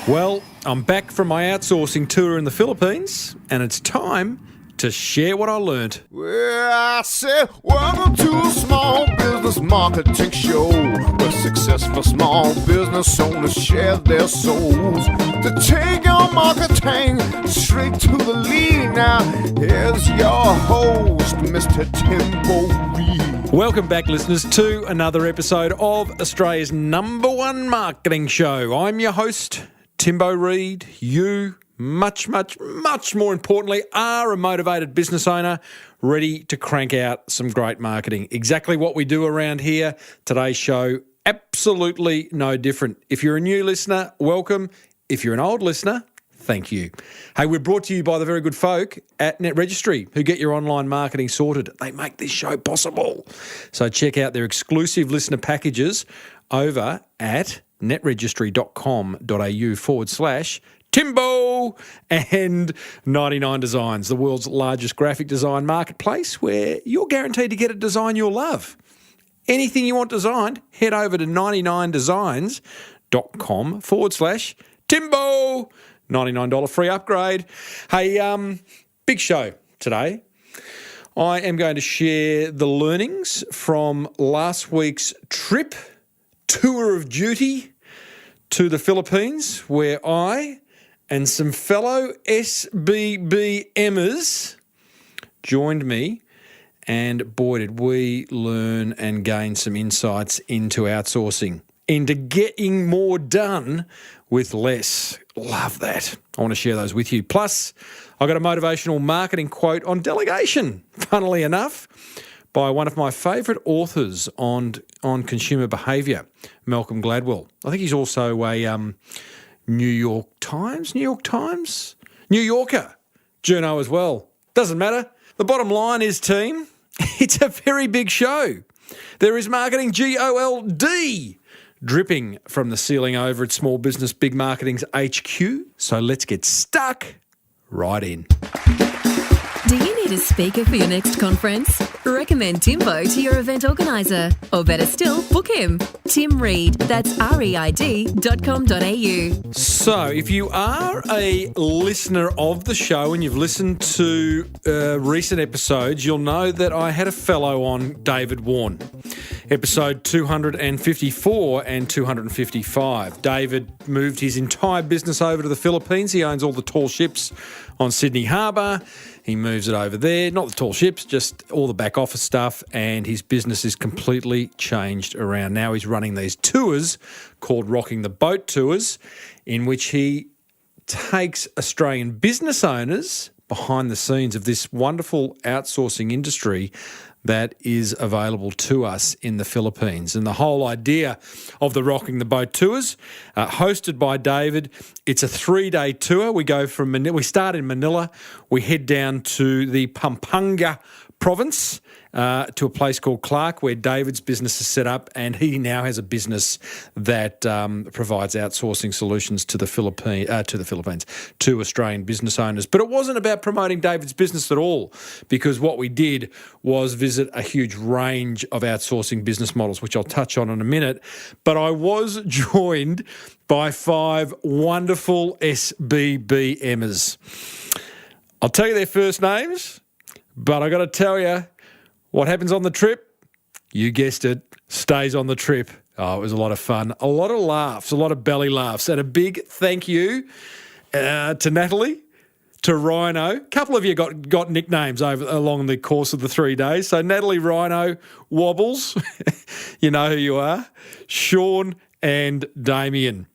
Well, I'm back from my outsourcing tour in the Philippines, and it's time to share what I learned. Well, I said, welcome to a small business marketing show where successful small business owners share their souls to take your marketing straight to the lead. Now, here's your host, Mr. Timbo Reid. Welcome back, listeners, to another episode of Australia's #1 marketing show. I'm your host, Timbo Reid. You, much more importantly, are a motivated business owner ready to crank out some great marketing. Exactly what we do around here. Today's show, absolutely no different. If you're a new listener, welcome. If you're an old listener, thank you. Hey, we're brought to you by the very good folk at Net Registry who get your online marketing sorted. They make this show possible. So check out their exclusive listener packages over at netregistry.com.au/Timbo and 99 Designs, the world's largest graphic design marketplace where you're guaranteed to get a design you'll love. Anything you want designed, head over to 99designs.com/Timbo. $99 free upgrade. Hey, big show today. I am going to share the learnings from last week's trip, tour of duty to the Philippines, where I and some fellow SBBMers joined me, and boy, did we learn and gain some insights into outsourcing, into getting more done with less. Love that. I want to share those with you. Plus, I got a motivational marketing quote on delegation, funnily enough, by one of my favourite authors on consumer behaviour, Malcolm Gladwell. I think he's also a New Yorker journo as well. Doesn't matter. The bottom line is, team, it's a very big show. There is marketing GOLD dripping from the ceiling over at Small Business Big Marketing's HQ. So let's get stuck right in. Do you need a speaker for your next conference? Recommend Timbo to your event organiser. Or better still, book him. Tim Reid, that's reid.com.au. So if you are a listener of the show and you've listened to recent episodes, you'll know that I had a fellow on, David Warne. Episode 254 and 255. David moved his entire business over to the Philippines. He owns all the tall ships on Sydney Harbour. He moves it over there, not the tall ships, just all the back office stuff, and his business is completely changed around. Now he's running these tours called Rocking the Boat Tours, in which he takes Australian business owners behind the scenes of this wonderful outsourcing industry that is available to us in the Philippines. And the whole idea of the Rocking the Boat Tours, hosted by David, it's a 3-day tour. We go from Manila, we start in Manila, we head down to the Pampanga province, to a place called Clark, where David's business is set up, and he now has a business that provides outsourcing solutions to the Philippines, to Australian business owners. But it wasn't about promoting David's business at all, because what we did was visit a huge range of outsourcing business models, which I'll touch on in a minute. But I was joined by 5 wonderful SBBMers. I'll tell you their first names, but I got to tell you, what happens on the trip, you guessed it, stays on the trip. Oh, it was a lot of fun, a lot of laughs, a lot of belly laughs, and a big thank you to Natalie, to Rhino. A couple of you got nicknames along the course of the 3 days. So Natalie, Rhino, Wobbles, you know who you are, Sean and Damien.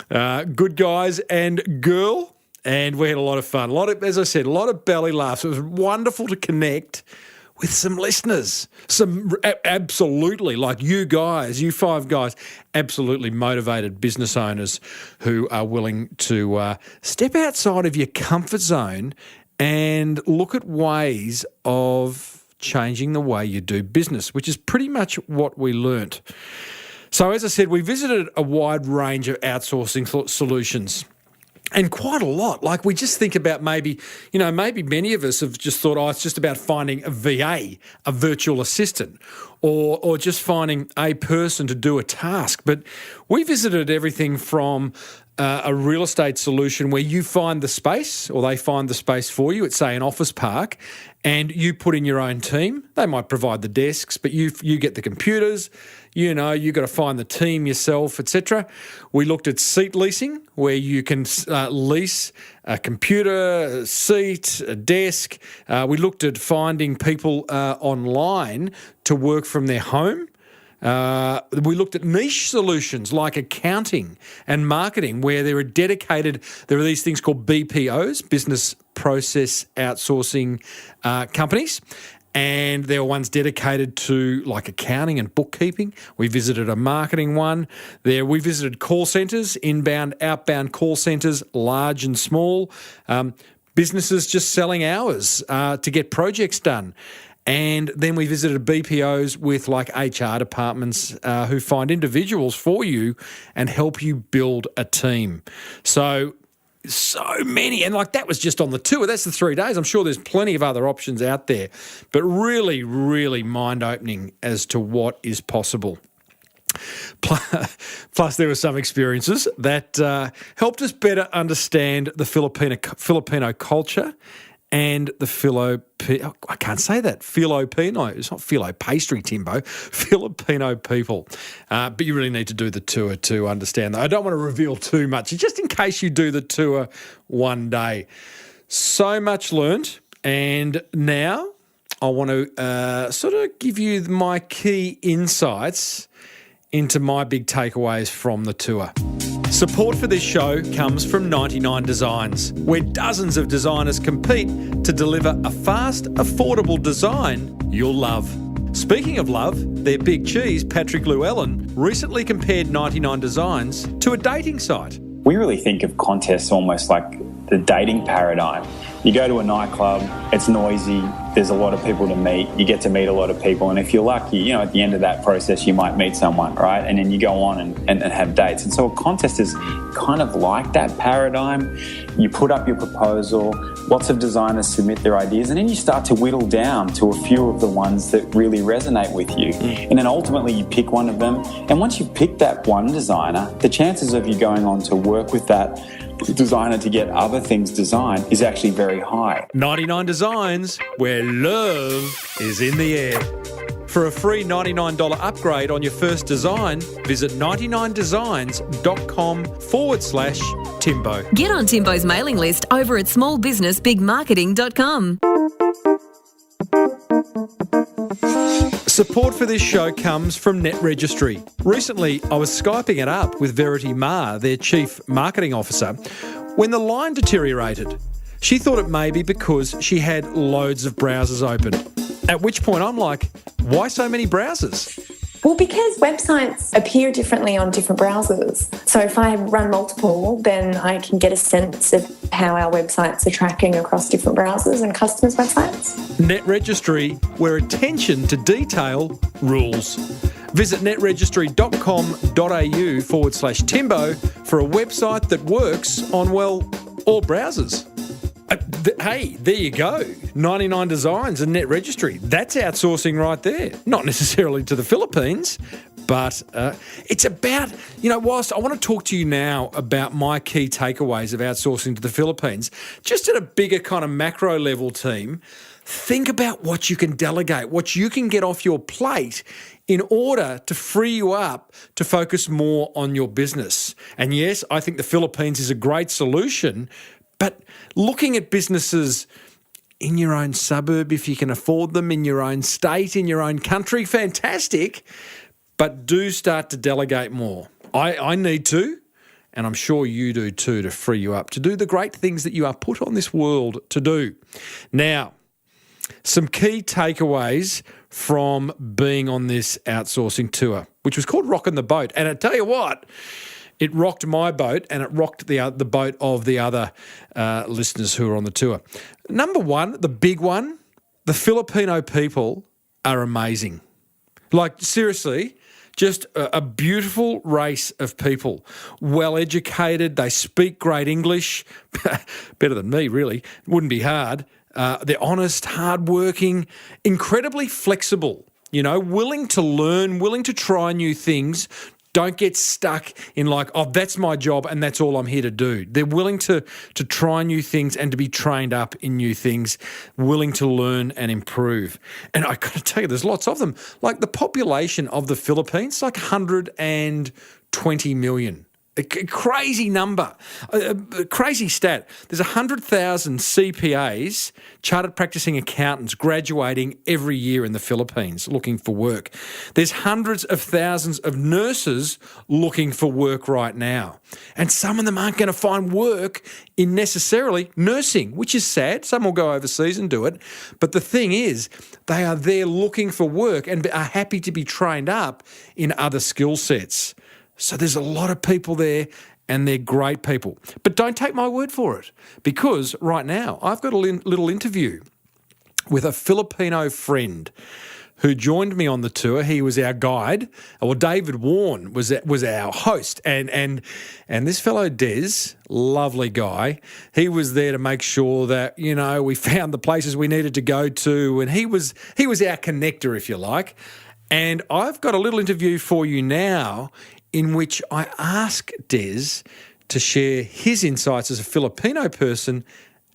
Good guys and girl, and we had a lot of fun. As I said, a lot of belly laughs. It was wonderful to connect with some listeners, some absolutely, like you guys, you 5 guys, absolutely motivated business owners who are willing to step outside of your comfort zone and look at ways of changing the way you do business, which is pretty much what we learnt. So as I said, we visited a wide range of outsourcing solutions. And quite a lot. Like we just think about maybe many of us have just thought, it's just about finding a VA, a virtual assistant, or just finding a person to do a task. But we visited everything from a real estate solution where you find the space or they find the space for you at, say, an office park, and you put in your own team. They might provide the desks, but you get the computers. You've got to find the team yourself, etc. We looked at seat leasing, where you can lease a computer, a seat, a desk. We looked at finding people online to work from their home. We looked at niche solutions like accounting and marketing, where there are these things called BPOs, business process outsourcing companies. And there were ones dedicated to like accounting and bookkeeping. We visited a marketing one there. We visited call centres, inbound, outbound call centres, large and small, businesses just selling hours to get projects done. And then we visited BPOs with like HR departments who find individuals for you and help you build a team. So many. And like that was just on the tour. That's the 3 days. I'm sure there's plenty of other options out there, but really, really mind-opening as to what is possible. Plus, there were some experiences that helped us better understand the Filipino culture and the I can't say that. Filipino. It's not philo pastry, Timbo. Filipino people. But you really need to do the tour to understand that. I don't want to reveal too much, just in case you do the tour one day. So much learned. And now I want to sort of give you my key insights into my big takeaways from the tour. Support for this show comes from 99 Designs, where dozens of designers compete to deliver a fast, affordable design you'll love. Speaking of love, their big cheese, Patrick Llewellyn, recently compared 99 Designs to a dating site. We really think of contests almost like the dating paradigm. You go to a nightclub, it's noisy, there's a lot of people to meet, you get to meet a lot of people, and if you're lucky, at the end of that process, you might meet someone, right? And then you go on and have dates. And so a contest is kind of like that paradigm. You put up your proposal, lots of designers submit their ideas, and then you start to whittle down to a few of the ones that really resonate with you. And then ultimately you pick one of them. And once you've picked that one designer, the chances of you going on to work with that designer to get other things designed is actually very high. 99 Designs, where love is in the air. For a free $99 upgrade on your first design, visit 99designs.com/Timbo. Get on Timbo's mailing list over at smallbusinessbigmarketing.com. Support for this show comes from Net Registry. Recently, I was Skyping it up with Verity Ma, their Chief Marketing Officer, when the line deteriorated. She thought it may be because she had loads of browsers open. At which point I'm like, why so many browsers? Well, because websites appear differently on different browsers. So if I run multiple, then I can get a sense of how our websites are tracking across different browsers and customers' websites. Net Registry, where attention to detail rules. Visit netregistry.com.au/Timbo for a website that works on, well, all browsers. Hey, there you go. 99 Designs and Net Registry. That's outsourcing right there. Not necessarily to the Philippines, but it's about, whilst I want to talk to you now about my key takeaways of outsourcing to the Philippines, just at a bigger kind of macro level team, think about what you can delegate, what you can get off your plate in order to free you up to focus more on your business. And yes, I think the Philippines is a great solution, but looking at businesses in your own suburb, if you can afford them, in your own state, in your own country, fantastic. But do start to delegate more. I need to, and I'm sure you do too, to free you up to do the great things that you are put on this world to do. Now, some key takeaways from being on this outsourcing tour, which was called Rockin' the Boat. And I tell you what, it rocked my boat and it rocked the boat of the other listeners who were on the tour. Number one, the big one, the Filipino people are amazing. Like, seriously, Just a beautiful race of people, well educated. They speak great English, better than me, really. Wouldn't be hard. They're honest, hardworking, incredibly flexible. Willing to learn, willing to try new things. Don't get stuck in like, oh, that's my job and that's all I'm here to do. They're willing to try new things and to be trained up in new things, willing to learn and improve. And I got to tell you, there's lots of them. Like the population of the Philippines, like 120 million. A crazy number, a crazy stat. There's 100,000 CPAs, chartered practicing accountants, graduating every year in the Philippines looking for work. There's hundreds of thousands of nurses looking for work right now. And some of them aren't going to find work in necessarily nursing, which is sad. Some will go overseas and do it. But the thing is, they are there looking for work and are happy to be trained up in other skill sets. So there's a lot of people there and they're great people. But don't take my word for it, because right now I've got a little interview with a Filipino friend who joined me on the tour. He was our guide. Well, David Warne was our host. And this fellow Des, lovely guy, he was there to make sure that, we found the places we needed to go to. And he was our connector, if you like. And I've got a little interview for you now in which I ask Des to share his insights as a Filipino person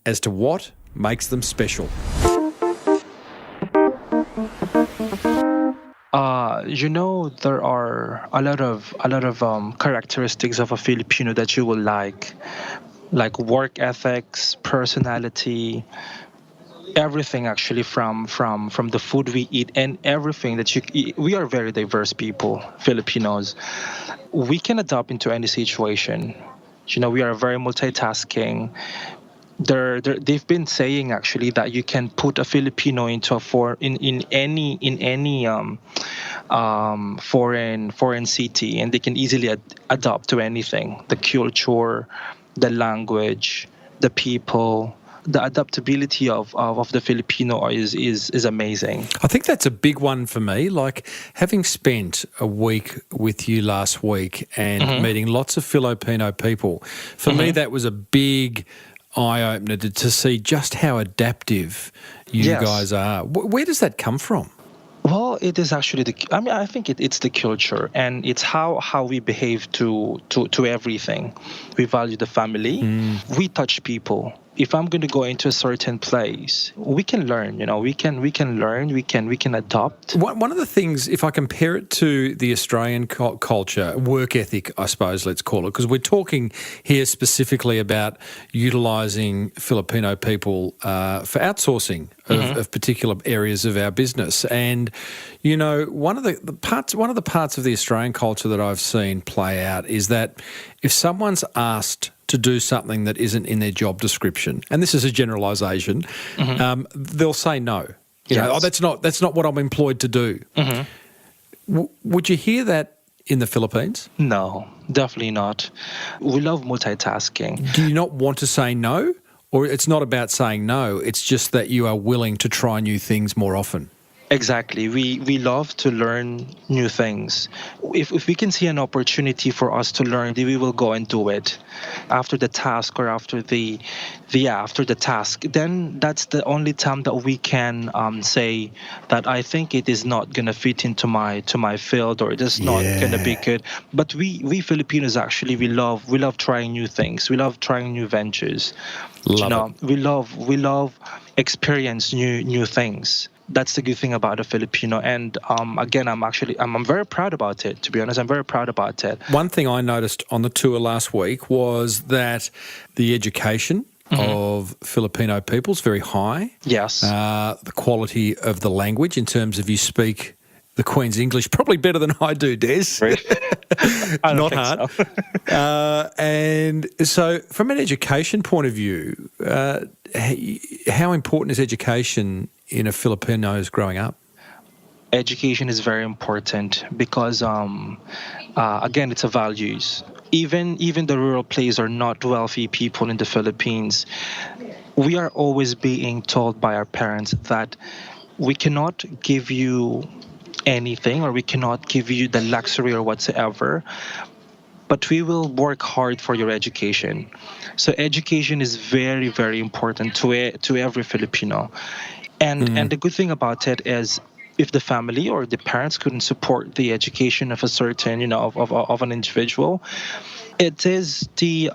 as to what makes them special. There are a lot of characteristics of a Filipino that you will like work ethics, personality, everything actually from the food we eat and everything that you eat. We are very diverse people, Filipinos. We can adapt into any situation. We are very multitasking. They've been saying actually that you can put a Filipino into in any foreign city, and they can easily adapt to anything. The culture, the language, the people. The adaptability of the Filipino is amazing. I think that's a big one for me. Like having spent a week with you last week and meeting lots of Filipino people, for me that was a big eye-opener to see just how adaptive you guys are. Where does that come from? Well, it is actually I think it's the culture, and it's how we behave to everything. We value the family. We touch people. If I'm going to go into a certain place, we can learn. We can learn. We can adopt. One of the things, if I compare it to the Australian culture, work ethic, I suppose let's call it, because we're talking here specifically about utilising Filipino people for outsourcing of particular areas of our business. And one of the parts of the Australian culture that I've seen play out is that if someone's asked to do something that isn't in their job description, and this is a generalisation, they'll say no. That's not what I'm employed to do. Would you hear that in the Philippines? No, definitely not. We love multitasking. Do you not want to say no? Or it's not about saying no, it's just that you are willing to try new things more often? Exactly. We love to learn new things. If we can see an opportunity for us to learn, we will go and do it. After the task or after the task, then that's the only time that we can say that I think it is not going to fit into my field, or it is not going to be good. But we Filipinos actually we love trying new things. We love trying new ventures. We love experience new things. That's the good thing about a Filipino, and again, I'm very proud about it. To be honest, I'm very proud about it. One thing I noticed on the tour last week was that the education of Filipino people is very high. Yes. The quality of the language in terms of you speak the Queen's English probably better than I do, Des. I don't Not think hard. So. And so from an education point of view, how important is education in a Filipinos growing up? Education is very important because, again, it's a values. Even the rural places are not wealthy people in the Philippines. We are always being told by our parents that we cannot give you anything, or we cannot give you the luxury or whatsoever, but we will work hard for your education. So education is very, very important to every Filipino. And the good thing about it is, if the family or the parents couldn't support the education of a certain, of an individual, it is the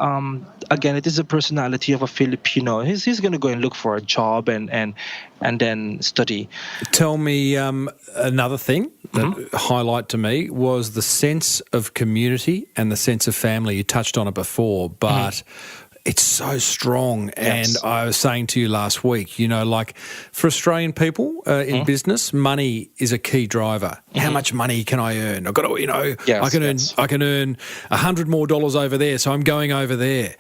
again, it is the personality of a Filipino. He's going to go and look for a job and then study. Tell me another thing that highlight to me was the sense of community and the sense of family. You touched on it before, but it's so strong. Yes. And I was saying to you last week, like for Australian people in business, money is a key driver. How much money can I earn? I've got to, Yes, I can earn $100 more over there, so I'm going over there.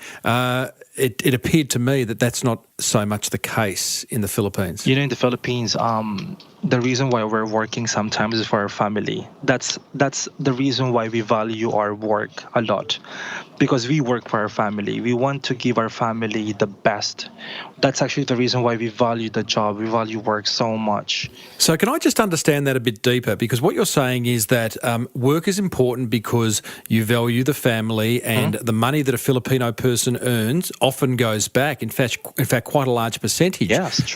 It appeared to me that that's not so much the case in the Philippines. In the Philippines, the reason why we're working sometimes is for our family. That's the reason why we value our work a lot, because we work for our family. We want to give our family the best. That's actually the reason why we value the job. We value work so much. So can I just understand that a bit deeper? Because what you're saying is that work is important because you value the family, and the money that a Filipino person earns often goes back. In fact, quite a large percentage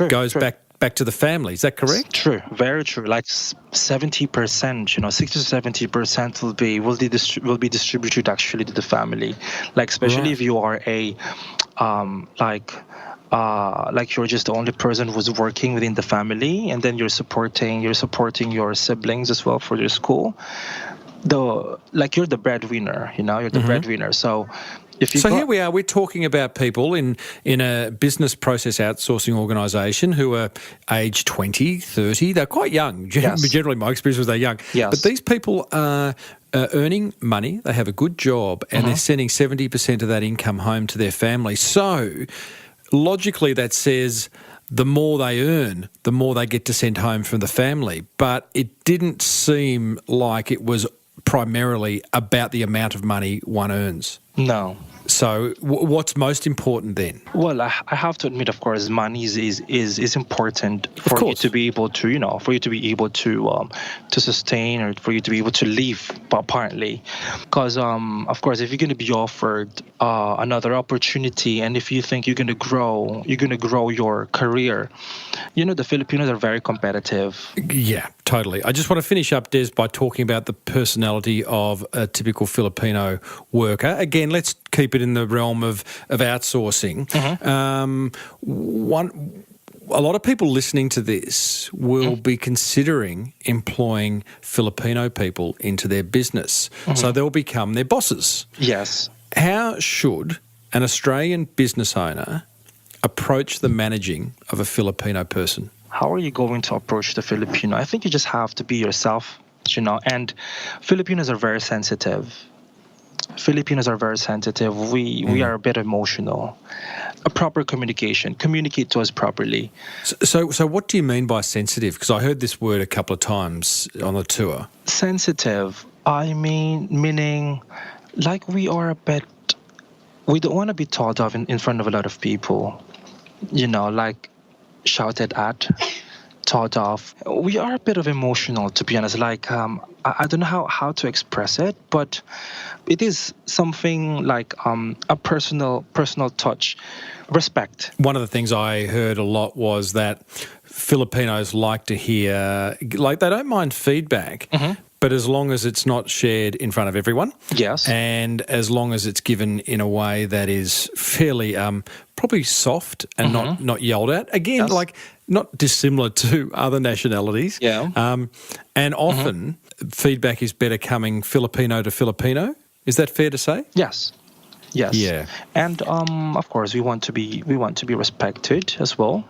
goes back to the family. Is that correct? True, very true. Like 70%, 60 to 70% will be distributed actually to the family. Like especially if you are a like you're just the only person who's working within the family, and then you're supporting your siblings as well for their school. You're the breadwinner, you're the breadwinner. So here we are, we're talking about people in a business process outsourcing organisation who are aged 20, 30. They're quite young. Generally, my experience was they're young. Yes. But these people are earning money, they have a good job, and they're sending 70% of that income home to their family. So logically that says the more they earn, the more they get to send home from the family. But it didn't seem like it was primarily about the amount of money one earns. No. So what's most important then? Well, I have to admit, of course, money is important for you to be able to, to sustain, or for you to be able to live, apparently. Because, of course, if you're going to be offered another opportunity, and if you think you're going to grow your career, the Filipinos are very competitive. Yeah, totally. I just want to finish up, Des, by talking about the personality of a typical Filipino worker. Again, let's keep it in the realm of outsourcing. A lot of people listening to this will be considering employing Filipino people into their business. So they'll become their bosses. Yes. How should an Australian business owner approach the managing of a Filipino person? How are you going to approach the Filipino? I think you just have to be yourself, and Filipinos are very sensitive. We are a bit emotional. A proper communication. Communicate to us properly. So what do you mean by sensitive? Because I heard this word a couple of times on the tour. Sensitive, meaning like we don't want to be thought of in front of a lot of people. Like shouted at, thought of. We are a bit of emotional, to be honest. Like, I don't know how to express it, but it is something like a personal touch, respect. One of the things I heard a lot was that Filipinos like to hear, like they don't mind feedback, but as long as it's not shared in front of everyone. Yes. And as long as it's given in a way that is fairly probably soft and not yelled at. Again, like not dissimilar to other nationalities. Yeah. And often feedback is better coming Filipino to Filipino. Is that fair to say? Yes. Yeah. And of course we want to be respected as well.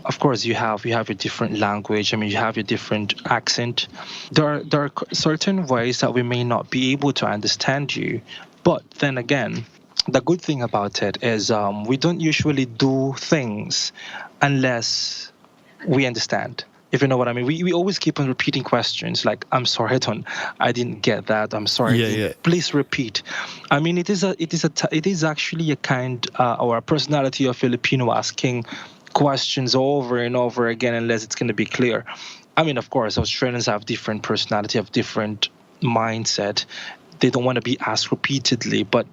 Of course you have your different language. You have your different accent. There are certain ways that we may not be able to understand you, but then again, the good thing about it is we don't usually do things unless we understand. If you know what I mean, we always keep on repeating questions like, "I'm sorry, I didn't get that. I'm sorry. Yeah. Please repeat." It is actually a kind or a personality of Filipino asking questions over and over again unless it's going to be clear. I mean, of course, Australians have different personality, have different mindset. They don't want to be asked repeatedly, but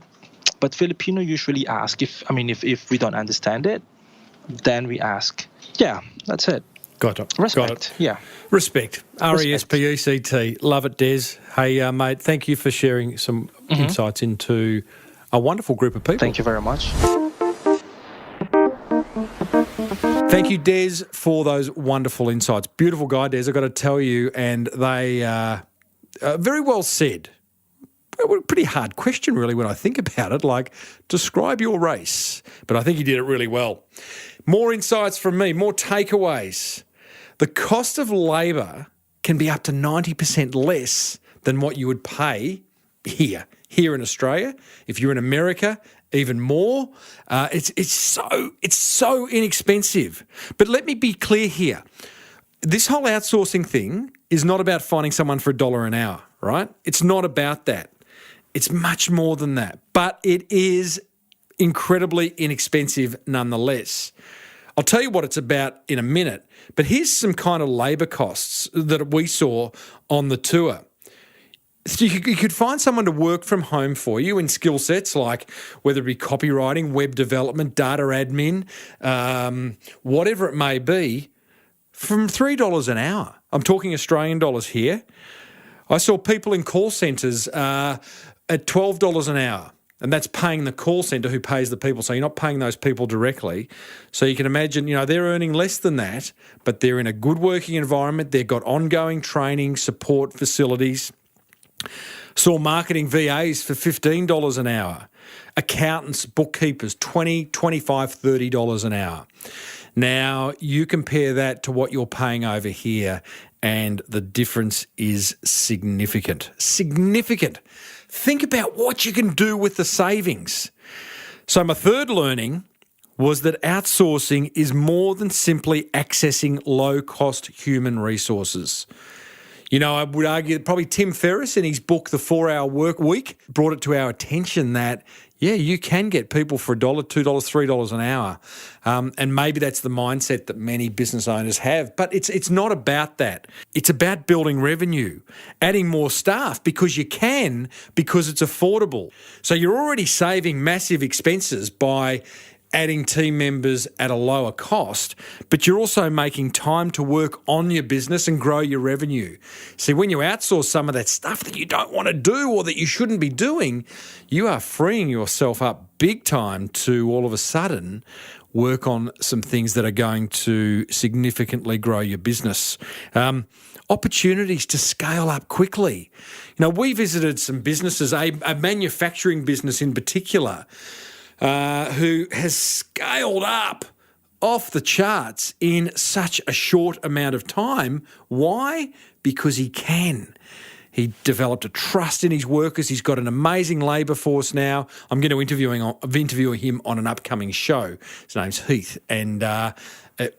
Filipino usually ask if we don't understand it, then we ask. Yeah, that's it. Got it. Respect. Got it. Yeah. Respect. RESPECT. Love it, Des. Hey, mate, thank you for sharing some insights into a wonderful group of people. Thank you very much. Thank you, Des, for those wonderful insights. Beautiful guy, Des, I've got to tell you, and they very well said. A pretty hard question, really, when I think about it, like, describe your race. But I think he did it really well. More insights from me, more takeaways. The cost of labour can be up to 90% less than what you would pay here in Australia. If you're in America, even more. It's so inexpensive. But let me be clear here. This whole outsourcing thing is not about finding someone for $1 an hour, right? It's not about that. It's much more than that. But it is incredibly inexpensive nonetheless. I'll tell you what it's about in a minute, but here's some kind of labour costs that we saw on the tour. So you could find someone to work from home for you in skill sets like whether it be copywriting, web development, data admin, whatever it may be, from $3 an hour. I'm talking Australian dollars here. I saw people in call centres at $12 an hour, and that's paying the call centre who pays the people. So you're not paying those people directly. So you can imagine, they're earning less than that, but they're in a good working environment. They've got ongoing training, support facilities. Saw marketing VAs for $15 an hour. Accountants, bookkeepers, $20, $25, $30 an hour. Now, you compare that to what you're paying over here, and the difference is significant. Significant. Think about what you can do with the savings. So my third learning was that outsourcing is more than simply accessing low-cost human resources. I would argue that probably Tim Ferriss in his book, The 4-Hour Work Week, brought it to our attention that, you can get people for $1, $2, $3 an hour. And maybe that's the mindset that many business owners have. But it's not about that. It's about building revenue, adding more staff because you can, because it's affordable. So you're already saving massive expenses by adding team members at a lower cost, but you're also making time to work on your business and grow your revenue. See, when you outsource some of that stuff that you don't want to do or that you shouldn't be doing, you are freeing yourself up big time to all of a sudden work on some things that are going to significantly grow your business. Opportunities to scale up quickly. We visited some businesses, a manufacturing business in particular, who has scaled up off the charts in such a short amount of time. Why? Because he can. He developed a trust in his workers. He's got an amazing labour force now. I'm going to interview him on an upcoming show. His name's Heath. And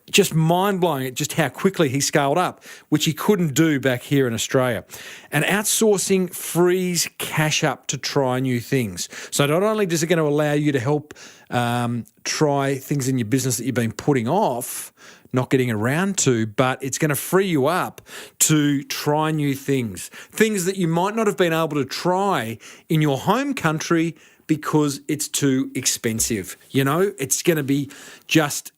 just mind-blowing at just how quickly he scaled up, which he couldn't do back here in Australia. And outsourcing frees cash up to try new things. So not only is it going to allow you to help try things in your business that you've been putting off, not getting around to, but it's going to free you up to try new things that you might not have been able to try in your home country because it's too expensive. It's going to be just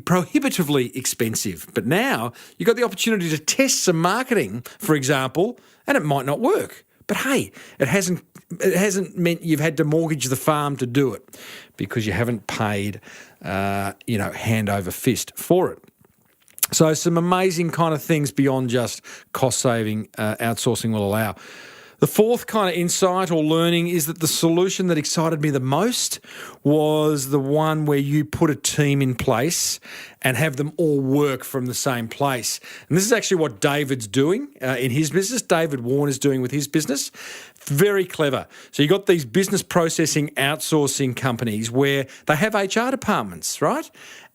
prohibitively expensive. But now you've got the opportunity to test some marketing, for example, and it might not work. But hey, it hasn't meant you've had to mortgage the farm to do it because you haven't paid, hand over fist for it. So some amazing kind of things beyond just cost saving outsourcing will allow. The fourth kind of insight or learning is that the solution that excited me the most was the one where you put a team in place and have them all work from the same place. And this is actually what David's doing in his business. David Warne is doing with his business. Very clever. So you've got these business processing outsourcing companies where they have HR departments, right?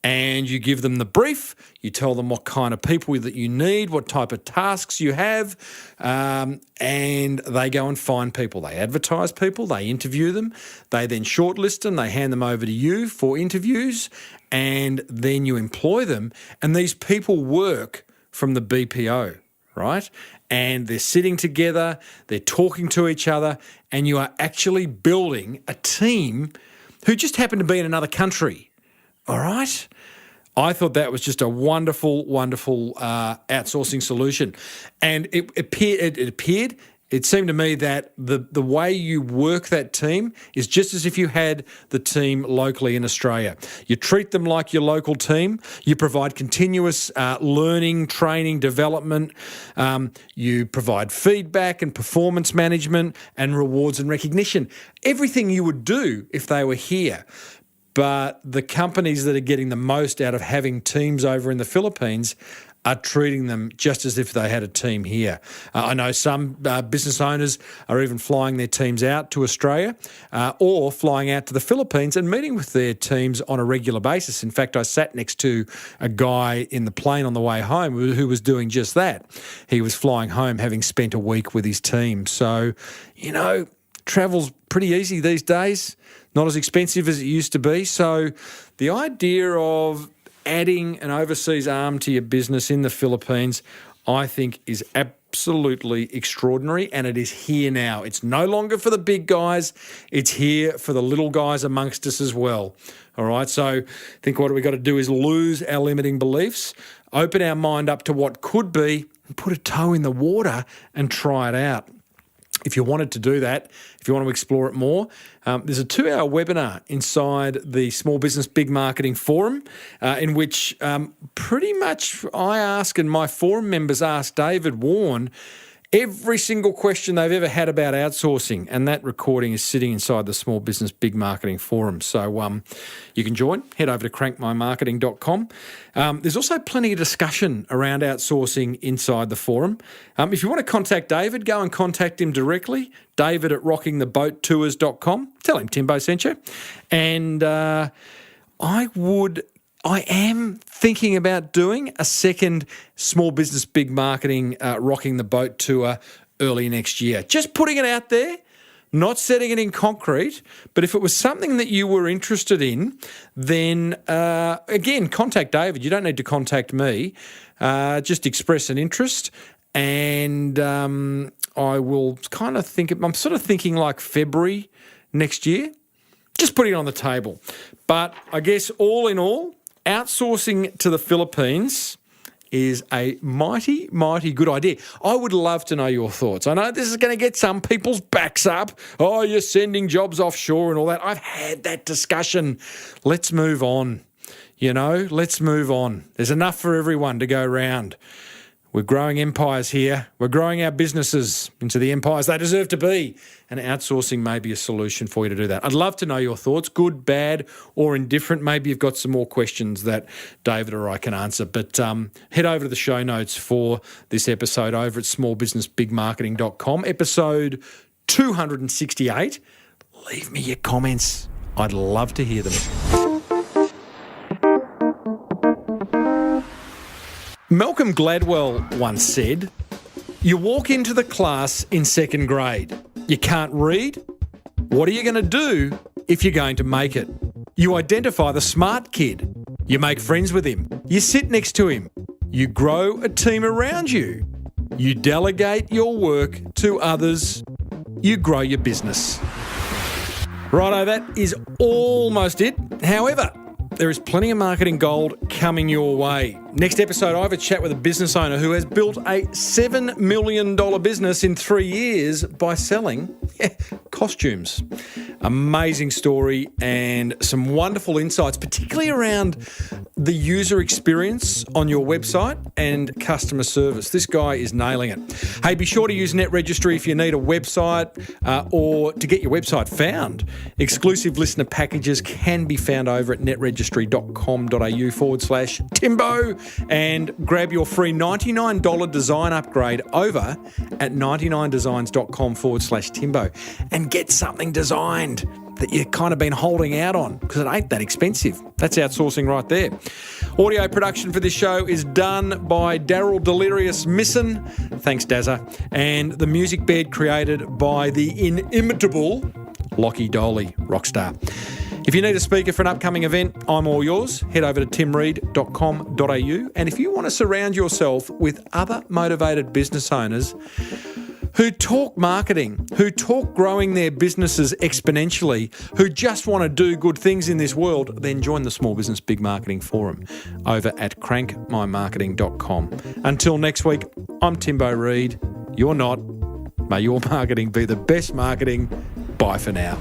And you give them the brief, you tell them what kind of people that you need, what type of tasks you have, and they go and find people. They advertise people, they interview them, they then shortlist them, they hand them over to you for interviews, and then you employ them. And these people work from the BPO, right? And they're sitting together, they're talking to each other, and you are actually building a team who just happen to be in another country, all right? I thought that was just a wonderful, wonderful outsourcing solution. And it seemed to me that the way you work that team is just as if you had the team locally in Australia. You treat them like your local team. You provide continuous learning, training, development. You provide feedback and performance management and rewards and recognition. Everything you would do if they were here. But the companies that are getting the most out of having teams over in the Philippines are treating them just as if they had a team here. I know some business owners are even flying their teams out to Australia or flying out to the Philippines and meeting with their teams on a regular basis. In fact, I sat next to a guy in the plane on the way home who was doing just that. He was flying home having spent a week with his team. So, you know, travel's pretty easy these days, not as expensive as it used to be. So the idea of adding an overseas arm to your business in the Philippines, I think is absolutely extraordinary, and it is here now. It's no longer for the big guys. It's here for the little guys amongst us as well. All right, so I think what we've got to do is lose our limiting beliefs, open our mind up to what could be, and put a toe in the water and try it out. If you wanted to do that, if you want to explore it more, there's a 2-hour webinar inside the Small Business Big Marketing Forum in which pretty much I ask and my forum members ask David Warne every single question they've ever had about outsourcing, and that recording is sitting inside the Small Business Big Marketing Forum. So you can join. Head over to crankmymarketing.com. There's also plenty of discussion around outsourcing inside the forum. If you want to contact David, go and contact him directly, david@rockingtheboattours.com. Tell him Timbo sent you. And I am thinking about doing a second Small Business Big Marketing Rocking the Boat tour early next year. Just putting it out there, not setting it in concrete, but if it was something that you were interested in, then again, contact David. You don't need to contact me. Just express an interest, and I will kind of I'm sort of thinking like February next year. Just putting it on the table. But I guess all in all, outsourcing to the Philippines is a mighty, mighty good idea. I would love to know your thoughts. I know this is going to get some people's backs up. Oh, you're sending jobs offshore and all that. I've had that discussion. Let's move on. Let's move on. There's enough for everyone to go round. We're growing empires here. We're growing our businesses into the empires they deserve to be. And outsourcing may be a solution for you to do that. I'd love to know your thoughts, good, bad, or indifferent. Maybe you've got some more questions that David or I can answer. But head over to the show notes for this episode over at smallbusinessbigmarketing.com. Episode 268. Leave me your comments. I'd love to hear them. Malcolm Gladwell once said, "You walk into the class in second grade. You can't read. What are you going to do if you're going to make it? You identify the smart kid. You make friends with him. You sit next to him. You grow a team around you. You delegate your work to others. You grow your business." Righto, that is almost it. However, there is plenty of marketing gold coming your way. Next episode, I have a chat with a business owner who has built a $7 million business in 3 years by selling costumes. Amazing story and some wonderful insights, particularly around the user experience on your website and customer service. This guy is nailing it. Hey, be sure to use NetRegistry if you need a website or to get your website found. Exclusive listener packages can be found over at netregistry.com.au/Timbo, and grab your free $99 design upgrade over at 99designs.com/Timbo and get something designed that you've kind of been holding out on, because it ain't that expensive. That's outsourcing right there. Audio production for this show is done by Daryl Delirious Misson. Thanks, Dazza. And the music bed created by the inimitable Lockie Doley, Rockstar. If you need a speaker for an upcoming event, I'm all yours. Head over to timreid.com.au. And if you want to surround yourself with other motivated business owners who talk marketing, who talk growing their businesses exponentially, who just want to do good things in this world, then join the Small Business Big Marketing Forum over at crankmymarketing.com. Until next week, I'm Timbo Reid. You're not. May your marketing be the best marketing. Bye for now.